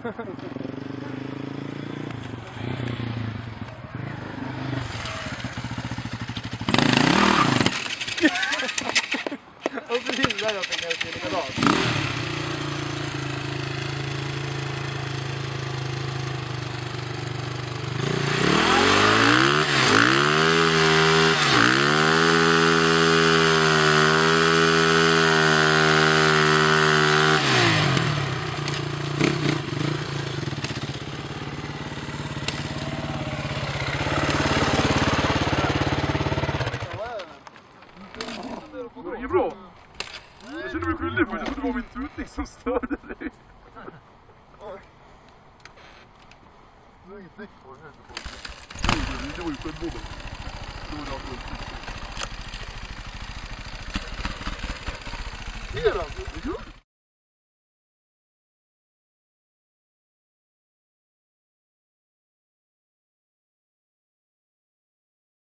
Och precis där jag tänker att det är likadant. Det är bra. Jag kände mig skyldig för jag trodde det var min tutning som störde dig. Du har inget däck på den här. Det var ju självmordet. Det var därför. Ser han?